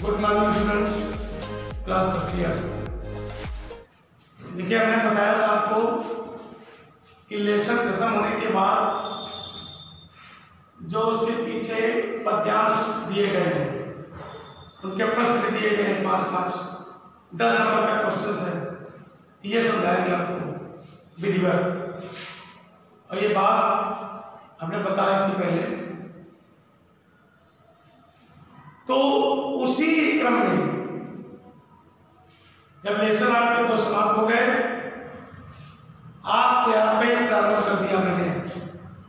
Good morning students, class first year. देखिए, हमने बताया था आपको कि लेसन खत्म होने के बाद जो उसके पीछे पद्यांश दिए गए हैं, उनके प्रश्न दिए गए हैं, 5-5 10 नंबर का क्वेश्चन है, ये समझाएंगे आपको विधिवत। और ये बात हमने बताई थी पहले, तो उसी क्रम में जब लेसन आपके 2 समाप्त हो गए, आज से आपने प्रारंभ कर दिया। मैंने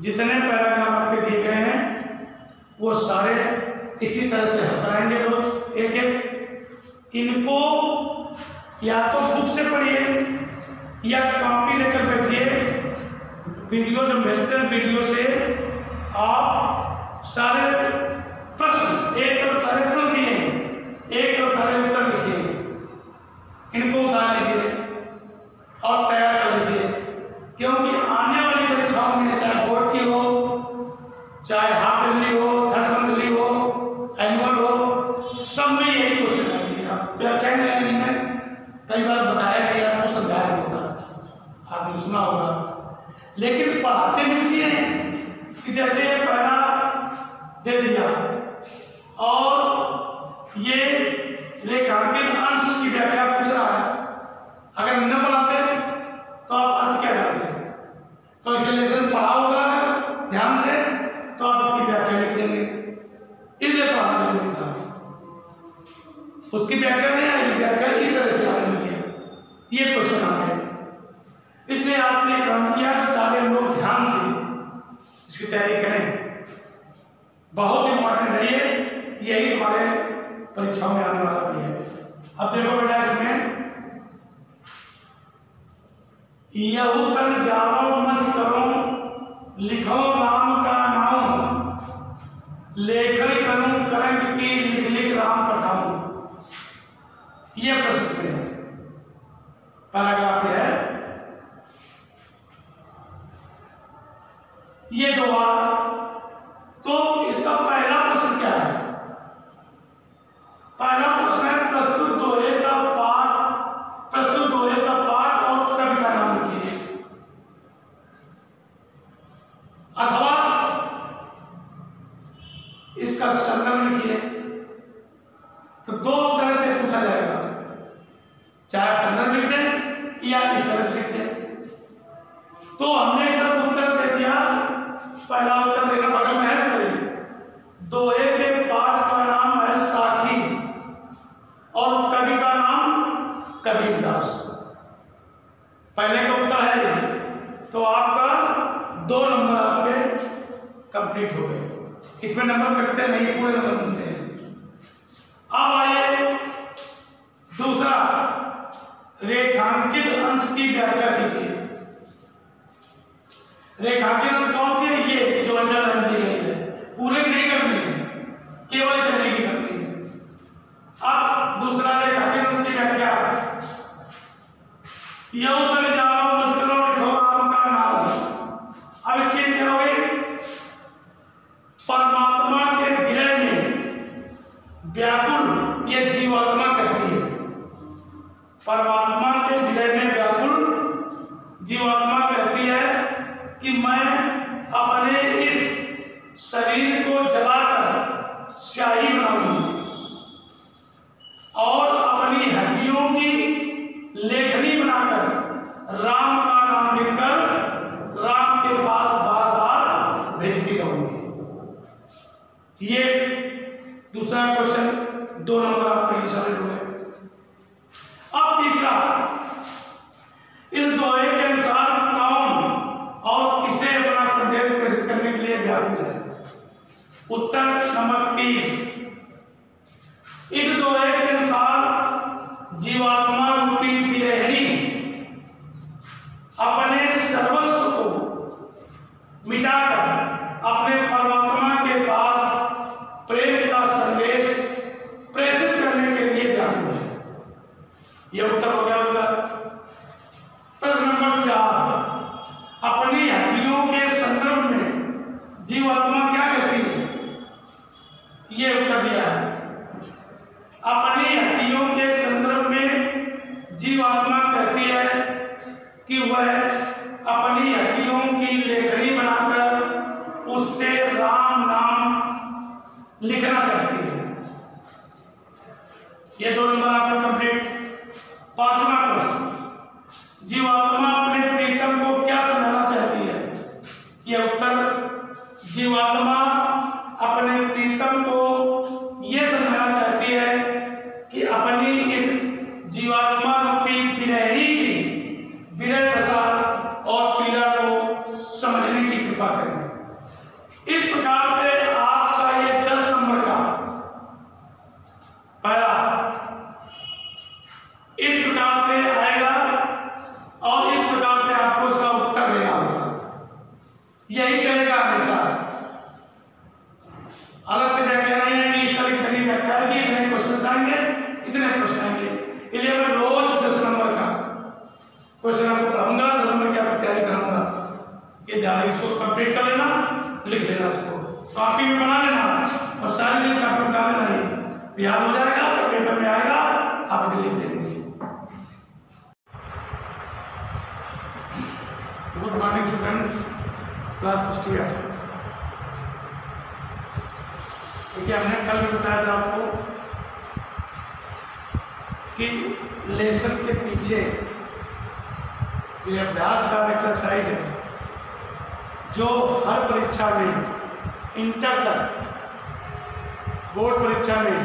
जितने पैराग्राफ आपके दिए गए हैं वो सारे इसी तरह से हटाएंगे रोज एक एक। इनको या तो बुक से पढ़िए या कॉपी लेकर बैठिए। वीडियो जो भेजते हैं, वीडियो से आप सारे प्रश्न एक तरफ सारे प्रश्न दिए, एक तरफ सारे उत्तर लिखिए, इनको उतार लीजिए और तैयार कर लीजिए। क्योंकि आने वाली परीक्षाओं में चाहे बोर्ड की हो, चाहे हाफ ईयरली हो, थर्ड मंथली हो, एनुअल हो, सब में यही क्वेश्चन आएंगे। व्याख्यान में कई बार बताया गया, आपको समझाया होगा, आपने सुना होगा, लेकिन पढ़ाते इसलिए हैं कि जैसे पहला दे दिया और ये रेखांकित अंश की व्याख्या पूछ रहा है, अगर न पढ़ाते तो आप अर्थ क्या जानते हैं? तो इसे लेसन पढ़ा होगा ध्यान से, तो आप इसकी व्याख्या लिख देंगे। इसलिए पढ़ाना जरूरी था। उसकी व्याख्या नहीं आएगी, व्याख्या इस तरह से आने लगी है, ये क्वेश्चन आ गए। इसलिए आपसे काम किया, सारे लोग ध्यान से इसकी तैयारी करें। बहुत इंपॉर्टेंट है ये, यही हमारे परीक्षाओं में आने वाला भी है। अब देखो बेटा, इसमें यहू तन जाओ मस करो, लिखो राम का नाम, लेखन करूं करंग की, लिख लिख राम पठाऊं। ये प्रश्न है, पैराग्राफ है ये 2 बार। तो इसका पहला प्रश्न क्या है? पहला प्रश्न है प्रस्तुत दोहे का पाठ, प्रस्तुत दोहे का पाठ और कवि का नाम लिखिए। अथवा इसका संगम लिखिए। तो 2 तरह से पूछा जाएगा, चाहे संगम लिख दें या इस तरह से लिख दें। तो हमने इसका उत्तर दे दिया। पहला उत्तर देना बगल में है, दोहे के पाठ का नाम है साखी और कवि का नाम कबीरदास। पहले का उत्तर है, तो आपका 2 नंबर आपके कंप्लीट हो गए। इसमें नंबर कटते नहीं, पूरे नंबर मिलते हैं। अब आइए दूसरा, रेखांकित अंश की व्याख्या कीजिए। रेखांकित अंश कौन सी है? ये जो अंडरलाइन दी गई है, पूरे की नहीं करनी है, केवल करने की करनी है। अब दूसरा रेखांकित अंश की व्याख्या, यह उत्तर जाओ मस्करो लिखो राम का नाम। अब इसके क्या हो गई? परमात्मा के विलय में व्याकुल ये जीवात्मा कहती है। परमात्मा के विलय में व्याकुल जीवात्मा कहती है कि मैं अपने इस शरीर को जलाकर स्याही बनाऊंगी और अपनी हड्डियों की लेखनी बनाकर राम का नाम लिखकर राम के पास बार-बार भेजती रहूंगी। ये दूसरा क्वेश्चन, 2 नंबर आपके हिसाब हुए। अब तीसरा, इस दोहे के अनुसार कौन और किसे अपना संदेश प्रेषित करने के लिए व्याकुल है? उत्तर नंबर 3, इस दोहे के अनुसार जीवात्मा रूपी विरहिणी अपने सर्वस्व को मिटाकर अपने परमात्मा के पास प्रेम का संदेश प्रेषित करने के लिए व्याकुल है। यह उत्तर हो गया उसका। प्रश्न नंबर 4, अपनी हड्डियों के संदर्भ में जीवात्मा क्या कहती है? ये उत्तर दिया है। अपनी हड्डियों के संदर्भ में जीवात्मा कहती है कि वह अपनी हड्डियों की लेखनी बनाकर उससे राम नाम लिखना चाहती है। ये 2 नंबर आपका कंप्लीट। 5वां प्रश्न, जीवात्मा अपने प्रीतम को क्या समझाना चाहती है? यह उत्तर, जीवात्मा अपने प्रीतम को यह समझाना चाहती है कि अपनी इस जीवात्मा रूपी विरहिणी की विरह दशा और पीड़ा को समझने की कृपा करें। इस प्रकार से आपका ये 10 नंबर का पहला इस प्रकार से आएगा और इस प्रकार से आपको उसका उत्तर देना होगा। यही चलेगा हमेशा, अलग से व्याख्या नहीं है कि इस तरह की व्याख्या है कि इतने क्वेश्चन आएंगे, इतने प्रश्न आएंगे। इसलिए मैं रोज 10 नंबर का क्वेश्चन आपको पढ़ाऊंगा, 10 नंबर की आपको तैयारी कराऊंगा। ये ध्यान, इसको कंप्लीट कर लेना, लिख लेना, इसको कॉपी में बना लेना और सारी चीज कॉपी बता लेना। ही याद हो जाएगा तो पेपर में आएगा, आप इसे लिख लेंगे। Good morning students, class first year. देखिए, हमने कल भी बताया था आपको कि लेसन के पीछे ये अभ्यास का एक्सरसाइज है जो हर परीक्षा में, इंटर तक बोर्ड परीक्षा में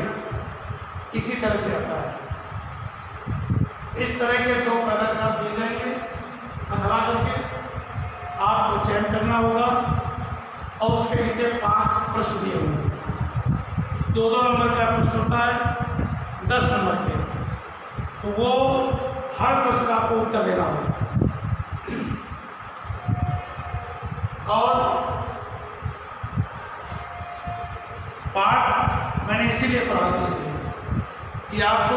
इसी तरह से आता है। इस तरह के 2 पैराग्राफ दिए जाएंगे, अथवा करके आपको चयन करना होगा और उसके नीचे 5 प्रश्न दिए होंगे। 2-2 नंबर का प्रश्न होता है, 10 नंबर के, तो वो हर प्रश्न का आपको उत्तर देना होगा। और पाठ मैंने इसीलिए पढ़ा दिया कि आपको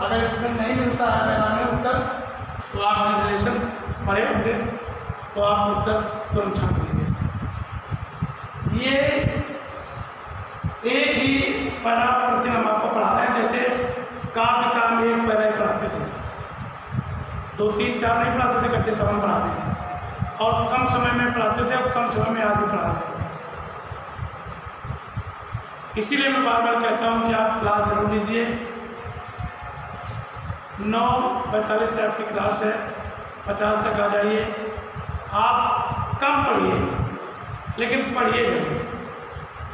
अगर इसमें नहीं मिलता है मैदान उत्तर, तो आप रिलेशन पढ़े होंगे तो आप उत्तर तुरंत छाप देंगे। ये एक ही पैरा प्रतिदिन हम आपको पढ़ा रहे हैं। जैसे काव्य का हम 1 पैरा पढ़ाते थे, 2, 3, 4 नहीं पढ़ाते थे, कच्चे तमाम पढ़ा दें, और कम समय में पढ़ाते थे और कम समय में आज भी पढ़ा रहे हैं। इसीलिए मैं बार बार कहता हूं कि आप क्लास जरूर लीजिए। 9:45 से आपकी क्लास है, 50 तक आ जाइए। आप कम पढ़िए लेकिन पढ़िए जरूर।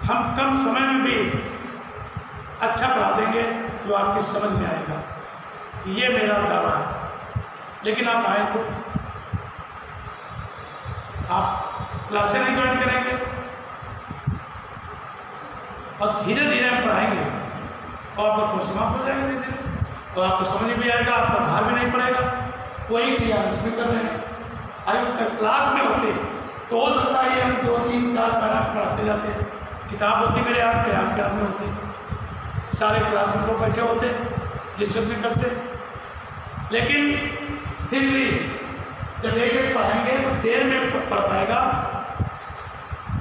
हम कम समय में भी अच्छा पढ़ा देंगे जो आपकी समझ में आएगा, ये मेरा दावा है। लेकिन आप आए तो आप क्लासें नहीं ज्वाइन करेंगे और धीरे धीरे हम पढ़ाएंगे और आपका कोर्स समाप्त हो जाएगा धीरे धीरे, तो आपको समझ भी आएगा, आपका भार भी नहीं पड़ेगा। वही क्रिया इसमें कर रहे हैं। अगर क्लास में होते तो हो सकता है हम 2, 3, 4 पैराग्राफ पढ़ाते जाते, किताब होती मेरे हाथ में, आपके हाथ में होती, सारे क्लास में लोग बैठे होते, डिस्कस भी करते। लेकिन फिर भी जब एक पढ़ाएंगे तो देर में पढ़ पाएगा,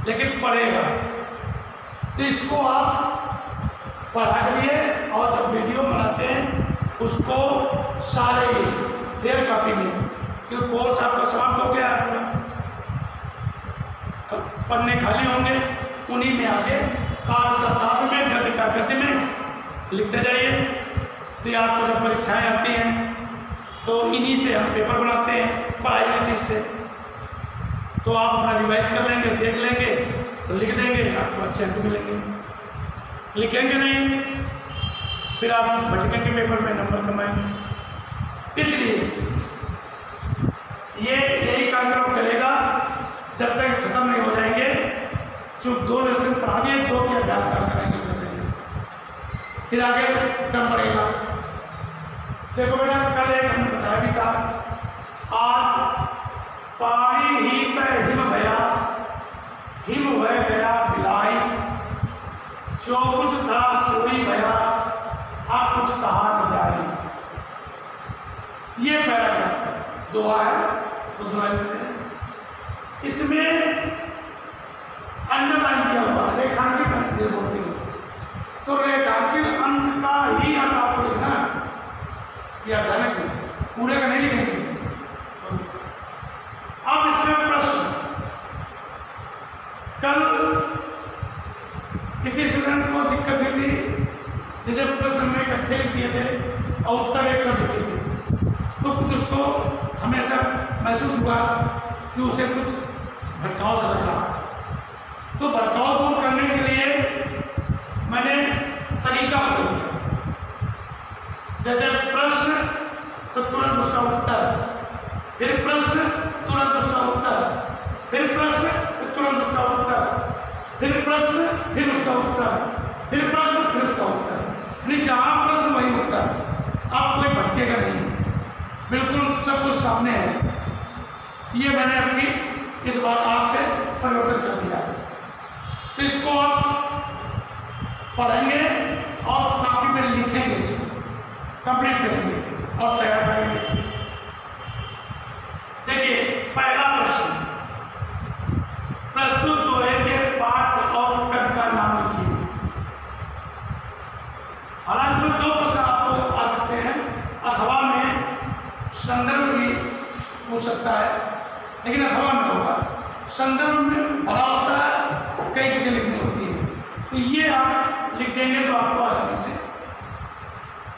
लेकिन पढ़ेगा। तो इसको आप पढ़ा करिए और जब वीडियो बनाते हैं उसको सारे फेयर कॉपी में, क्योंकि कोर्स आपका समाप्त हो गया है, पढ़ने खाली होंगे, उन्हीं में आगे काव्य में, गद्य का गद्य में लिखते जाइए। तो आपको जब परीक्षाएं आती हैं तो इन्हीं से हम पेपर बनाते हैं, पढ़ाई की चीज़ से। तो आप अपना रिवाइज कर लेंगे, देख लेंगे तो लिख देंगे, आपको अच्छे अंक मिलेंगे। लिखेंगे नहीं फिर आप भटकेंगे पेपर में, नंबर कमाएंगे। इसलिए यही कार्यक्रम चलेगा जब तक खत्म नहीं हो जाएंगे। जो 2 लेसन पढ़ा दिए, 2 के अभ्यास कराएंगे जैसे, फिर आगे कम पड़ेगा। देखो बेटा, कल एक हमने बताया भी था, आज पानी ही तय हिम भया, हिम भय गया भिलाई, जो कुछ था सोई भया, अब कुछ कहा न जाए। ये पैराग्राफ है, दोहा है, तो दोहा इसमें अंडरलाइन किया हुआ, रेखांकित बोलती हूँ, तो रेखांकित प्राकृतिक अंश का ही अर्थ आपको लिखना है, ये अचानक पूरे का नहीं लिखेंगे। अब इसमें प्रश्न, कल किसी स्टूडेंट को दिक्कत हुई थी, जैसे प्रश्न में इकट्ठे लिख दिए थे और उत्तर एक लिखे थे, तो कुछ उसको हमेशा महसूस हुआ कि उसे कुछ भटकाव से लग रहा। तो भटकाव दूर करने के लिए मैंने तरीका बदल दिया, जैसे प्रश्न तो तुरंत उसका उत्तर, फिर प्रश्न तुरंत उसका उत्तर, फिर प्रश्न तो तुरंत उसका उत्तर, फिर प्रश्न फिर उसका उत्तर, फिर प्रश्न फिर उसका उत्तर। नहीं, जहाँ प्रश्न वही उत्तर, आप कोई भटकेगा नहीं, बिल्कुल सब कुछ सामने है। ये मैंने अपनी इस बार आज से परिवर्तन कर दिया। तो इसको आप पढ़ेंगे और कॉपी में लिखेंगे, इसको कंप्लीट करेंगे और तैयार करेंगे। देखिए पहला प्रश्न, प्रस्तुत दोहे के पाठ और कवि का नाम लिखिए। हालांकि इसमें दो प्रश्न आपको आ सकते हैं, अथवा में संदर्भ भी पूछ सकता है, लेकिन अथवा में होगा, संदर्भ में भरा होता है, कई चीजें लिखनी होती है, तो ये आप लिख देंगे तो आपको आसानी से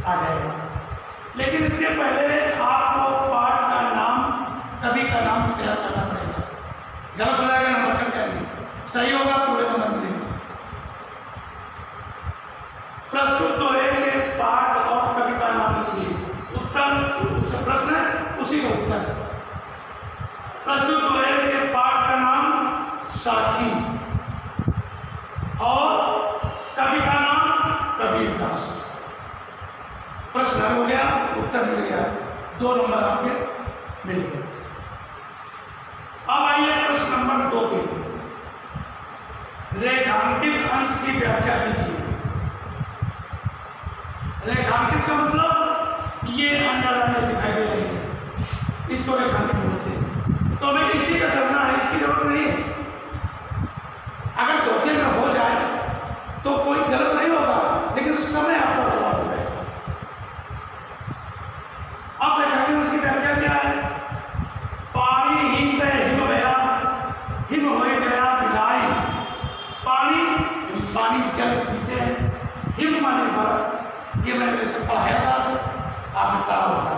आ जाएगा। लेकिन इसके पहले आपको पाठ का नाम, कवि का नाम तैयार करना पड़ेगा। गलत हो जाएगा नंबर कट जाएंगे, सही होगा पूरे नंबर मिलेंगे। प्रस्तुत दोहे के पाठ और कवि का नाम लिखिए। उत्तर प्रश्न है, उसी का उत्तर। प्रस्तुत दोहे के पाठ का नाम साथी और कवि का नाम कबीरदास। प्रश्न हो गया, उत्तर मिल गया, 2 नंबर आपके मिल गए। अब आइए प्रश्न नंबर 2 पे, रेखांकित अंश की व्याख्या कीजिए। रेखांकित का मतलब ये अंडरलाइन में दिखाई दे रहे हैं, इसको रेखांकित बोलते हैं। तो हमें इसी का करना है, इसकी जरूरत नहीं है। अगर धोखे में हो जाए तो कोई गलत नहीं होगा, लेकिन समय आपका बर्बाद हो जाएगा। अब रेखांकित अंश की व्याख्या क्या है? पानी हिम गए हिम गया, हिम हो गया बिलाई। पानी जल पीते हैं, हिम माने बर्फ, ये मैंने जैसे पढ़ाया था, आपने पढ़ा होगा।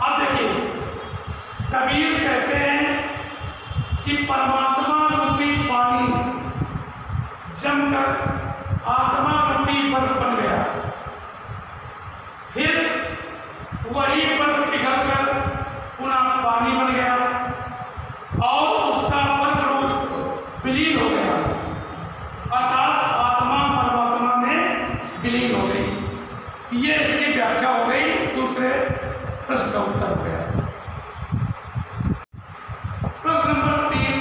अब देखिए, कबीर कहते हैं कि परमात्मा रूपी पानी जमकर आत्मा रूपी बर्फ बन गया, फिर वही बर्फ पिघलकर पुनः पानी बन गया और उसका बर्फ रूप विलीन हो गया, अर्थात आत्मा परमात्मा में विलीन हो गई। ये इसकी व्याख्या हो गई, दूसरे प्रश्न का उत्तर हो गया। प्रश्न नंबर 3,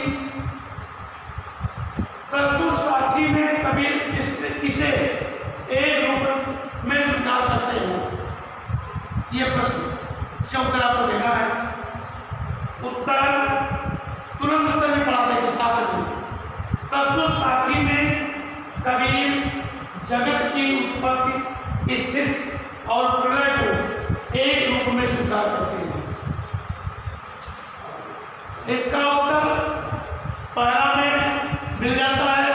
प्रस्तुत साथी में कबीर इसे एक रूप में स्वीकार करते हैं। ये प्रश्न, इसका उत्तर आपको देना है। उत्तर तुरंत उत्तर में पढ़ा था कि साथी, प्रस्तुत साथी में कबीर जगत की उत्पत्ति, स्थिति और प्रलय को एक रूप में स्वीकार करते हैं। इसका उत्तर पहला में मिल जाता है,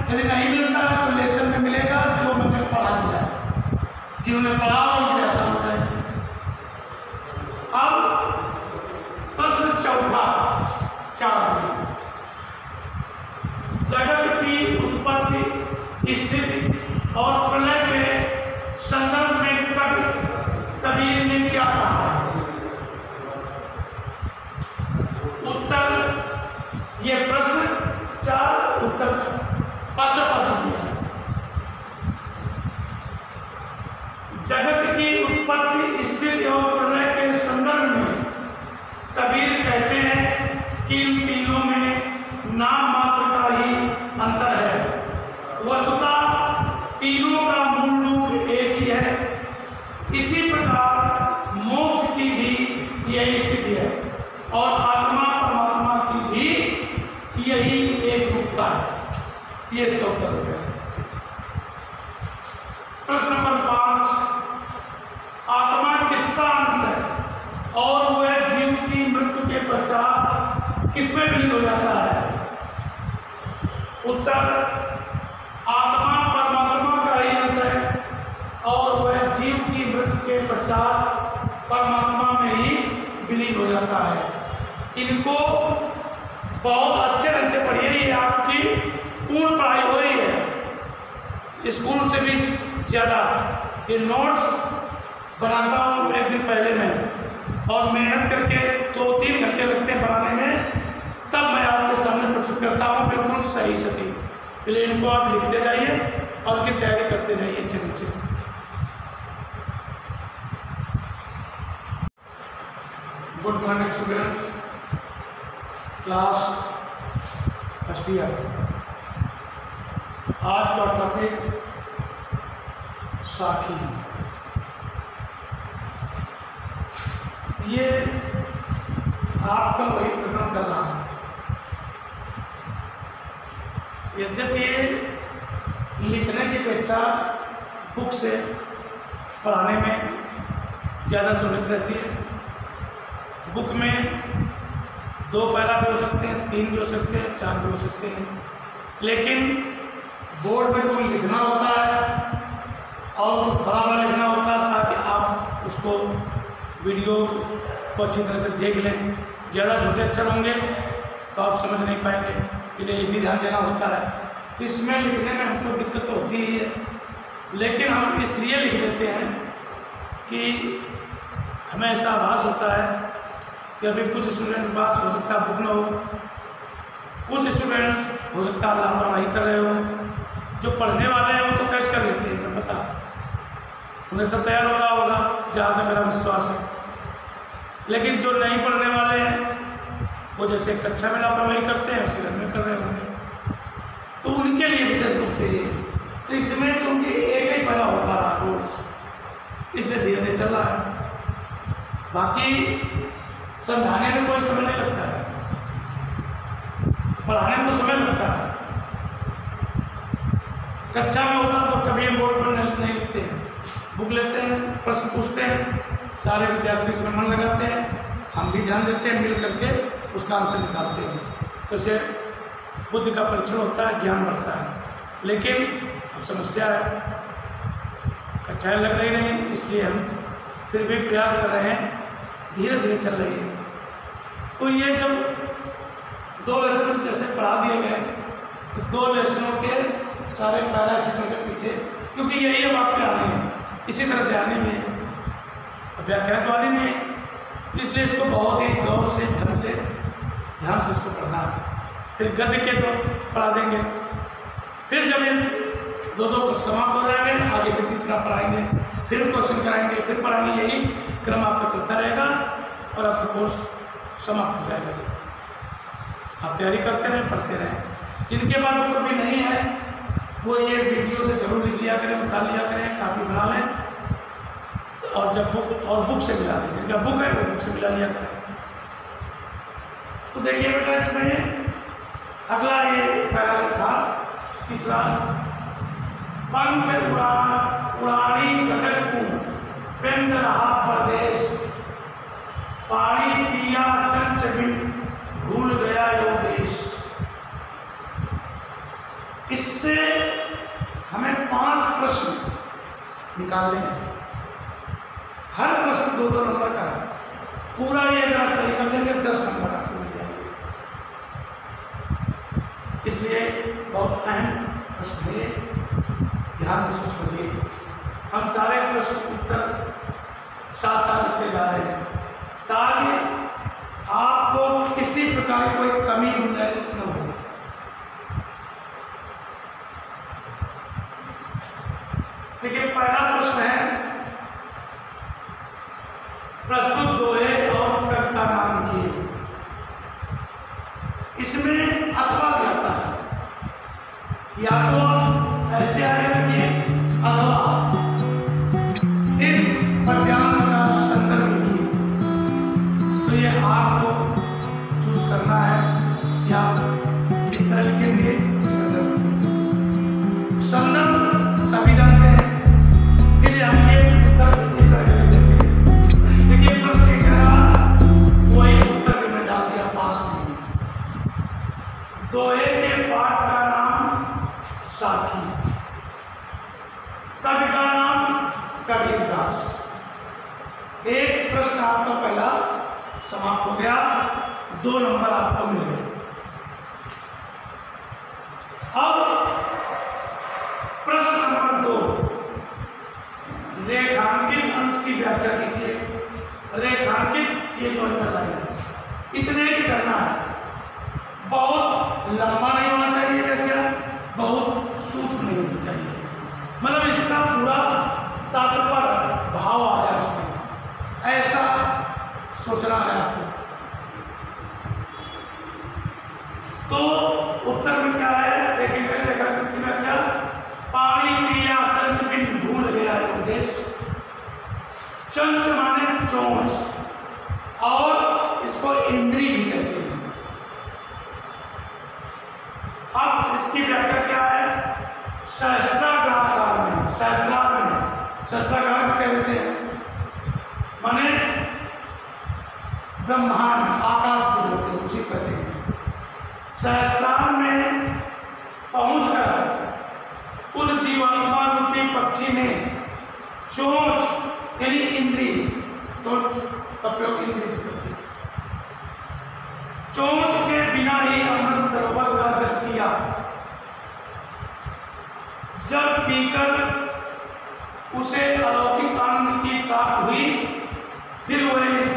यदि नहीं मिलता है तो लेसन में मिलेगा, जो मैंने पढ़ा दिया है। जिन्होंने पढ़ा उनके आसान हो जाए। अब प्रश्न चौथा, 4 में, जगत की उत्पत्ति, स्थिति और प्रलय के संदर्भ में कबीर ने क्या कहा है? उत्तर, ये प्रश्न 4 उत्तर पास दिया। जगत की उत्पत्ति, स्थिति और प्रलय के संदर्भ में कबीर कहते हैं कि इन तीनों में नाम मात्र का ही अंतर है। वस्तुतः तीनों का मूल रूप एक ही है। इसी प्रकार मोक्ष की भी यही स्थिति है और आत्मा परमात्मा की भी यही एक रूपता है। ये इसका उत्तर हो गया। प्रश्न नंबर किसमें विलीन हो जाता है? उत्तर, आत्मा परमात्मा का ही अंश है और वह जीव की मृत्यु के पश्चात परमात्मा में ही विलीन हो जाता है। इनको बहुत अच्छे ढंग से पढ़िए, ये आपकी पूर्ण पढ़ाई हो रही है स्कूल से भी ज़्यादा। ये नोट्स बनाता हूँ एक दिन पहले मैं, और मेहनत करके 2-3 घंटे लगते हैं बनाने में, तब मैं आपके सामने प्रस्तुत करता हूँ बिल्कुल सही सही। इसलिए इनको आप लिखते जाइए और उनकी तैयारी करते जाइए अच्छे ढंग से। Good morning students, class first year. आज का टॉपिक साखी। ये आपका वही प्रकरण चल रहा है। यद्यपि ये लिखने की अपेक्षा बुक से पढ़ाने में ज़्यादा सहूलियत रहती है। बुक में 2 पैरा भी हो सकते हैं, 3 भी हो सकते हैं, 4 भी हो सकते हैं, लेकिन बोर्ड में जो लिखना होता है और बराबर लिखना होता है ताकि आप उसको वीडियो को अच्छी तरह से देख लें। ज़्यादा छोटे अक्षर होंगे तो आप समझ नहीं पाएंगे, इसलिए ये भी ध्यान देना होता है। इसमें लिखने में हमको दिक्कत तो होती ही है, लेकिन हम इसलिए लिख देते हैं कि हमें ऐसा आभास होता है कि अभी कुछ स्टूडेंट्स पास हो सकता है बुक न हो, कुछ स्टूडेंट्स हो सकता है लापरवाही कर रहे हो, जो पढ़ने वाले हैं वो तो कैच कर लेते हैं, मैं पता उन्हें सब तैयार हो रहा होगा, जहाँ तक मेरा विश्वास है। लेकिन जो नहीं पढ़ने वाले हैं वो जैसे कक्षा में लापरवाही करते हैं उसी घर में कर रहे होंगे, तो उनके लिए विशेष रूप से ये। तो इसमें चूँकि एक ही पैरा हो पा रहा रोज, इसलिए धीरे धीरे चल रहा है। बाकी समझाने में कोई समय नहीं लगता है, पढ़ाने में तो समय लगता है। कक्षा में होता तो कभी हम बोर्ड पर नहीं लिखते हैं, बुक लेते हैं, प्रश्न पूछते हैं, सारे विद्यार्थी उसमें मन लगाते हैं, हम भी ध्यान देते हैं, मिल करके उसका आंसर निकालते हैं। तो इससे बुद्धि का परीक्षण होता है, ज्ञान बढ़ता है। लेकिन अब समस्या है, कक्षाएँ लग रही नहीं, इसलिए हम फिर भी प्रयास कर रहे हैं, धीरे धीरे चल रही है। तो ये जब 2 लेसन जैसे पढ़ा दिए गए तो 2 लेसनों के सारे पैरा इसी तरह से पीछे, क्योंकि यही अब आपके आने हैं, इसी तरह से आने में व्याख्यान तो आने में है, इसलिए इसको बहुत ही गौर से ढंग से ध्यान से इसको पढ़ना है। फिर गद्य के तो पढ़ा देंगे, फिर जब ये 2 समाप्त हो जाएंगे आगे भी तीसरा पढ़ाएंगे, फिर क्वेश्चन कराएंगे, फिर पढ़ाएंगे। यही क्रम आपका चलता रहेगा और आपका कोर्स समाप्त हो जाएगा। जब आप तैयारी करते रहें, पढ़ते रहें। जिनके पास बुक भी नहीं है वो ये वीडियो से जरूर लिख लिया करें, उतार लिया करें, कापी बना लें, और जब बुक से मिला लें, जिनका बुक है वो बुक से मिला लिया करें। तो देखिए बेटा, इसमें अगला ये पैरा था तीसरा, पंख उड़ानी गगन को पेंद रहा प्रदेश, पानी पिया चंच बिन भूल गया यो देश। इससे हमें 5 प्रश्न निकालने हैं, हर प्रश्न 2-2 नंबर का है। पूरा ये अगर आप सही कर देंगे 10 नंबर आपको मिल जाएंगे। इसलिए बहुत अहम प्रश्न है, ध्यान से सोचिए। हम सारे प्रश्न उत्तर साथ साथ लिखते जा रहे हैं ताकि आपको किसी प्रकार की कोई कमी गुंजाइश न हो। देखिए, पहला प्रश्न है, प्रस्तुत दोहे और पद का नाम लिखिए। इसमें अथवा भी आता है, या तो ऐसे आगे लिखिए अथवा इस पद्यांश का संदर्भ लिखिए। तो ये आपको चूज करना है, या इस तरह लिखेंगे संदर्भ सभी जानते हैं, इसलिए हम ये उत्तर इस तरह के देंगे। देखिए, प्रश्न वही उत्तर में डाल दिया पास में। कबीरदास। एक प्रश्न आपका पहला समाप्त हो गया, 2 नंबर आपको मिल गए। अब प्रश्न नंबर 2, रेखांकित अंश की व्याख्या कीजिए। रेखांकित, ये जो अंडरलाइन है, इतने ही करना है, बहुत लंबा नहीं होना चाहिए व्याख्या, बहुत सूक्ष्म नहीं होनी चाहिए, मतलब इसका पूरा तात्पर्य भाव आ जाए उसमें, ऐसा सोचना है आपको। तो उत्तर में क्या है, लेकिन पहले रेखांकित की व्याख्या, पानी पिया चंच बिन भूल गया देश। चंच माने चोंच, और इसको इंद्री भी कहते हैं। अब इसकी व्याख्या क्या है, सहस्त्रागार में, सहस्त्रागार में क्या कहते हैं, माने ब्रह्मांड, आकाश से होते हैं, उसी कहते हैं। सहस्त्रार में पहुंचकर उस जीवात्मा रूपी पक्षी ने चोंच यानी इंद्री, चोंच का प्रयोग इंद्री से करते हैं, चोंच के बिना ही अमृत सरोवर का जल पिया। जब पीकर उसे अलौकिक आनंद की प्राप्ति हुई, फिर वह इस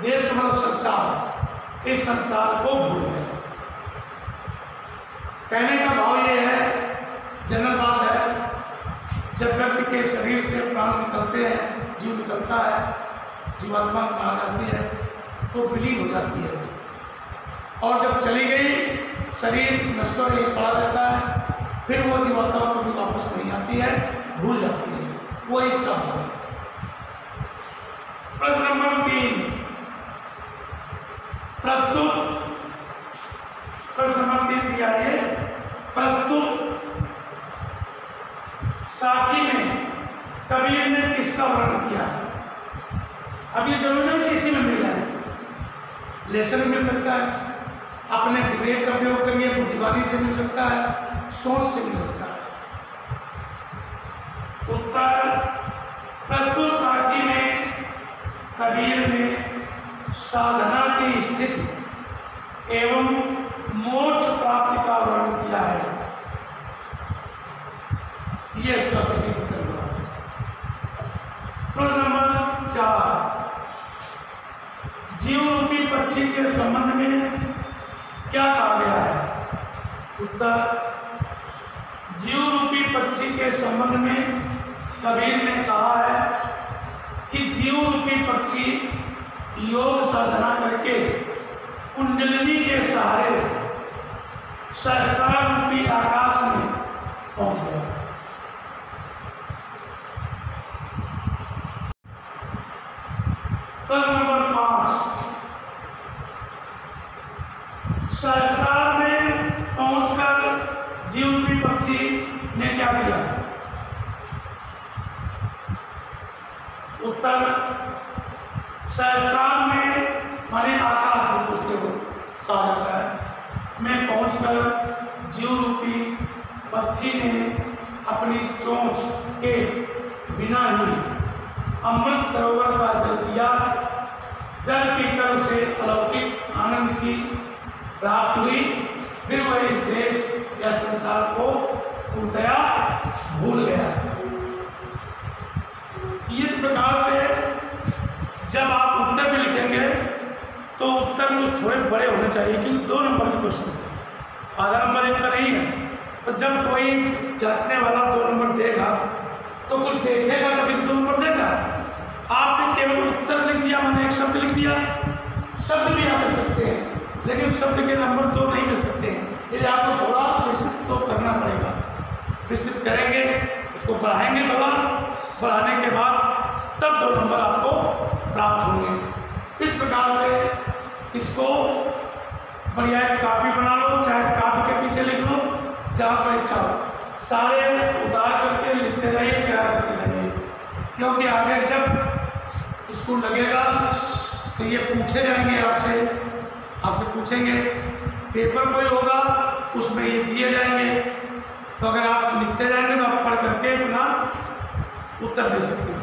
देश मतलब संसार, इस संसार को भूल गया। कहने का भाव ये है, जनरल बात है, जब व्यक्ति के शरीर से प्राण निकलते हैं, जीव निकलता है, जीवात्मा कहा जाती है, तो विलीन हो जाती है, और जब चली गई शरीर नश्वर ही पड़ा रहता है, फिर वो जीवात्मा कभी वापस नहीं आती है, भूल जाती है, वो इसका भाव है। प्रश्न नंबर 3 प्रस्तुत, प्रश्न नंबर 3 दिया है, प्रस्तुत साखी में कबीर ने किसका वर्णन किया। अब ये जरूरी नहीं किसी में मिल जाए, लेसन मिल सकता है, अपने विवेक का प्रयोग करिए, बुद्धिवादी से मिल सकता है, सोच से मिल सकता है। उत्तर, प्रस्तुत साखी में कबीर ने साधना की स्थिति एवं मोक्ष प्राप्ति का वर्णन किया है। ये इसका सही उत्तर हुआ। प्रश्न नंबर 4, जीव रूपी पक्षी के संबंध में क्या कहा गया है। उत्तर, जीव रूपी पक्षी के संबंध में कबीर ने कहा है कि जीव रूपी पक्षी योग साधना करके कुंडलिनी के सहारे सहस्त्रार रूपी आकाश में पहुंच गया। प्रश्न नंबर 5, सहस्त्रार में पहुंचकर जीव रूपी पक्षी ने क्या किया। उत्तर, सहस्त्रार में माने आकाश से पूछते हो कहा जाता है, में पहुंचकर जीव रूपी पक्षी ने अपनी चोंच के बिना ही अमृत सरोवर का जल पिया। जल पीकर उसे अलौकिक आनंद की प्राप्ति हुई, फिर वह इस देश या संसार को पूर्णतया भूल गया। इस प्रकार से जब आप उत्तर में लिखेंगे तो उत्तर कुछ थोड़े बड़े होने चाहिए, क्योंकि 2 नंबर के क्वेश्चन है, आधा नंबर 1 का नहीं है। तो जब कोई जांचने वाला 2 नंबर देगा तो कुछ देखेगा तभी 2 नंबर देगा। आपने केवल उत्तर लिख दिया, मैंने एक शब्द लिख दिया, शब्द भी आप लिख सकते हैं, लेकिन शब्द के नंबर 2 नहीं मिल सकते हैं, इसलिए आपको थोड़ा विस्तृत तो करना पड़ेगा। विस्तृत करेंगे, उसको बढ़ाएंगे, थोड़ा बढ़ाने के बाद तब 2 नंबर आपको प्राप्त होंगे। इस प्रकार से इसको बढ़िया एक कापी बना लो, चाहे कापी के पीछे लिख लो, जहाँ पर इच्छा हो, सारे उतार करके लिखते जाइए, तैयार करते जाइए, क्योंकि आगे जब स्कूल लगेगा तो ये पूछे जाएंगे आपसे पूछेंगे, पेपर कोई होगा उसमें ये दिए जाएंगे, तो अगर आप लिखते जाएंगे तो आप पढ़ करके अपना उत्तर दे सकते हो।